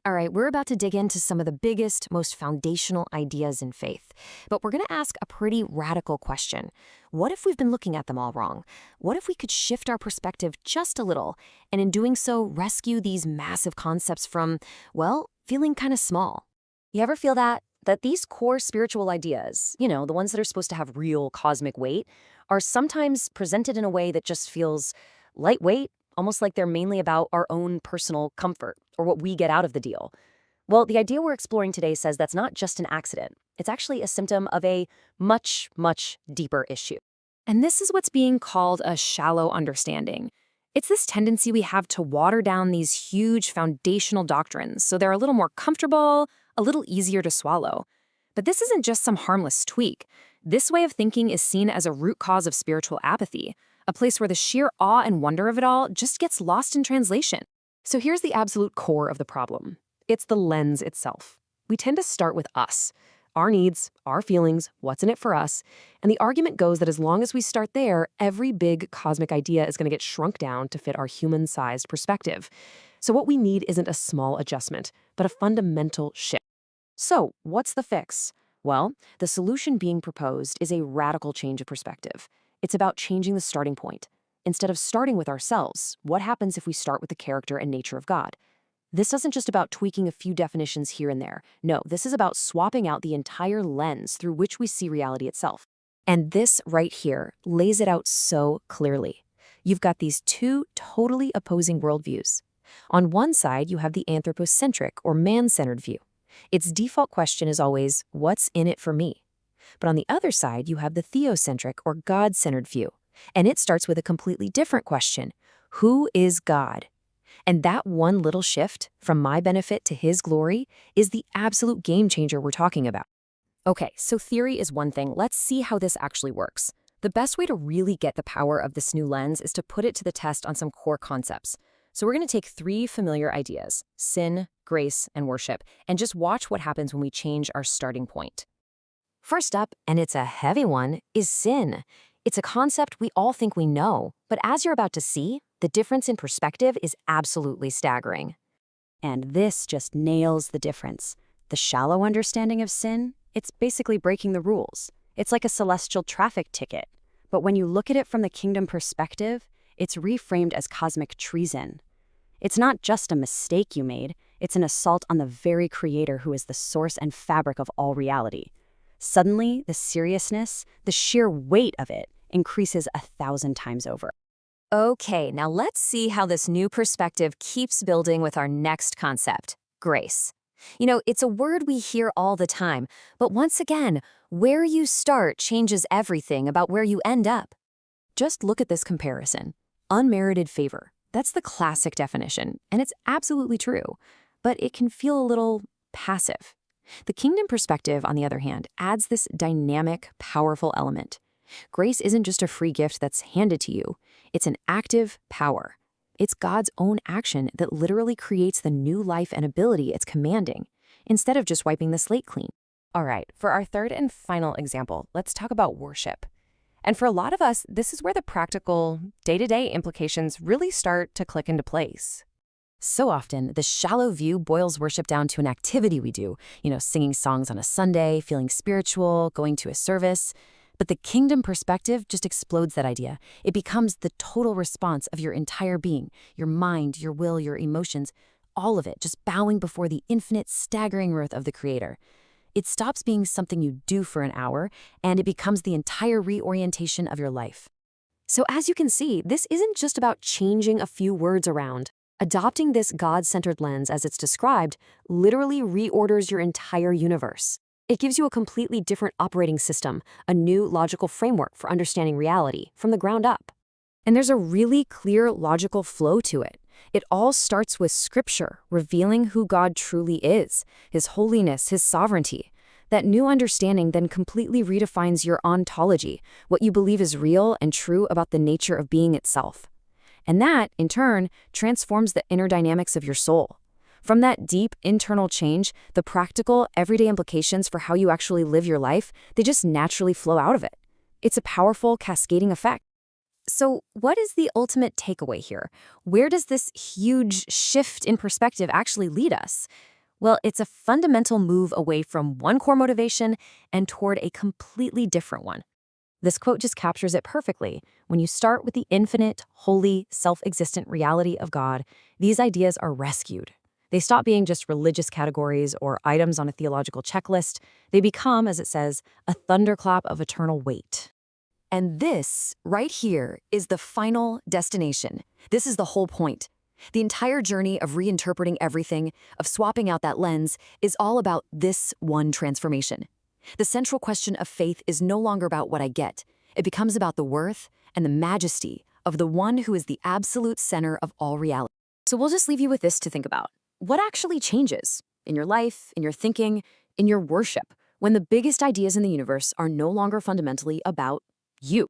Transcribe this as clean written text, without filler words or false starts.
All right, we're about to dig into some of the biggest, most foundational ideas in faith. But we're going to ask a pretty radical question. What if we've been looking at them all wrong? What if we could shift our perspective just a little, and in doing so, rescue these massive concepts from, well, feeling kind of small? You ever feel that? That these core spiritual ideas, the ones that are supposed to have real cosmic weight, are sometimes presented in a way that just feels lightweight, almost like they're mainly about our own personal comfort or what we get out of the deal. Well, the idea we're exploring today says that's not just an accident. It's actually a symptom of a much, much deeper issue. And this is what's being called a shallow understanding. It's this tendency we have to water down these huge foundational doctrines so they're a little more comfortable, a little easier to swallow. But this isn't just some harmless tweak. This way of thinking is seen as a root cause of spiritual apathy, a place where the sheer awe and wonder of it all just gets lost in translation. So here's the absolute core of the problem. It's the lens itself. We tend to start with us, our needs, our feelings, what's in it for us, and the argument goes that as long as we start there, every big cosmic idea is going to get shrunk down to fit our human-sized perspective. So what we need isn't a small adjustment, but a fundamental shift. So what's the fix? Well, the solution being proposed is a radical change of perspective. It's about changing the starting point. Instead of starting with ourselves, what happens if we start with the character and nature of God? This isn't just about tweaking a few definitions here and there. No, this is about swapping out the entire lens through which we see reality itself. And this right here lays it out so clearly. You've got these two totally opposing worldviews. On one side, you have the anthropocentric or man-centered view. Its default question is always, what's in it for me? But on the other side, you have the theocentric or God-centered view. And it starts with a completely different question. Who is God? And that one little shift, from my benefit to his glory, is the absolute game changer we're talking about. Okay, so theory is one thing. Let's see how this actually works. The best way to really get the power of this new lens is to put it to the test on some core concepts. So we're going to take three familiar ideas, sin, grace, and worship, and just watch what happens when we change our starting point. First up, and it's a heavy one, is sin. It's a concept we all think we know, but as you're about to see, the difference in perspective is absolutely staggering. And this just nails the difference. The shallow understanding of sin, it's basically breaking the rules. It's like a celestial traffic ticket. But when you look at it from the kingdom perspective, it's reframed as cosmic treason. It's not just a mistake you made, it's an assault on the very creator who is the source and fabric of all reality. Suddenly, the seriousness, the sheer weight of it, increases 1,000 times over. Okay, now let's see how this new perspective keeps building with our next concept, grace. It's a word we hear all the time, but once again, where you start changes everything about where you end up. Just look at this comparison. Unmerited favor. That's the classic definition, and it's absolutely true, but it can feel a little passive. The kingdom perspective, on the other hand, adds this dynamic, powerful element. Grace isn't just a free gift that's handed to you. It's an active power. It's God's own action that literally creates the new life and ability it's commanding, instead of just wiping the slate clean. All right, for our third and final example, let's talk about worship. And for a lot of us, this is where the practical, day-to-day implications really start to click into place. So often, the shallow view boils worship down to an activity we do, singing songs on a Sunday, feeling spiritual, going to a service. But the kingdom perspective just explodes that idea. It becomes the total response of your entire being, your mind, your will, your emotions, all of it just bowing before the infinite, staggering worth of the Creator. It stops being something you do for an hour, and it becomes the entire reorientation of your life. So as you can see, this isn't just about changing a few words around. Adopting this God-centered lens, as it's described, literally reorders your entire universe. It gives you a completely different operating system, a new logical framework for understanding reality from the ground up. And there's a really clear logical flow to it. It all starts with Scripture, revealing who God truly is, His holiness, His sovereignty. That new understanding then completely redefines your ontology, what you believe is real and true about the nature of being itself. And that, in turn, transforms the inner dynamics of your soul. From that deep internal change, the practical, everyday implications for how you actually live your life, they just naturally flow out of it. It's a powerful, cascading effect. So what is the ultimate takeaway here? Where does this huge shift in perspective actually lead us? Well, it's a fundamental move away from one core motivation and toward a completely different one. This quote just captures it perfectly. When you start with the infinite, holy, self-existent reality of God, these ideas are rescued. They stop being just religious categories or items on a theological checklist. They become, as it says, a thunderclap of eternal weight. And this, right here, is the final destination. This is the whole point. The entire journey of reinterpreting everything, of swapping out that lens, is all about this one transformation. The central question of faith is no longer about what I get. It becomes about the worth and the majesty of the one who is the absolute center of all reality. So we'll just leave you with this to think about. What actually changes in your life, in your thinking, in your worship, when the biggest ideas in the universe are no longer fundamentally about you?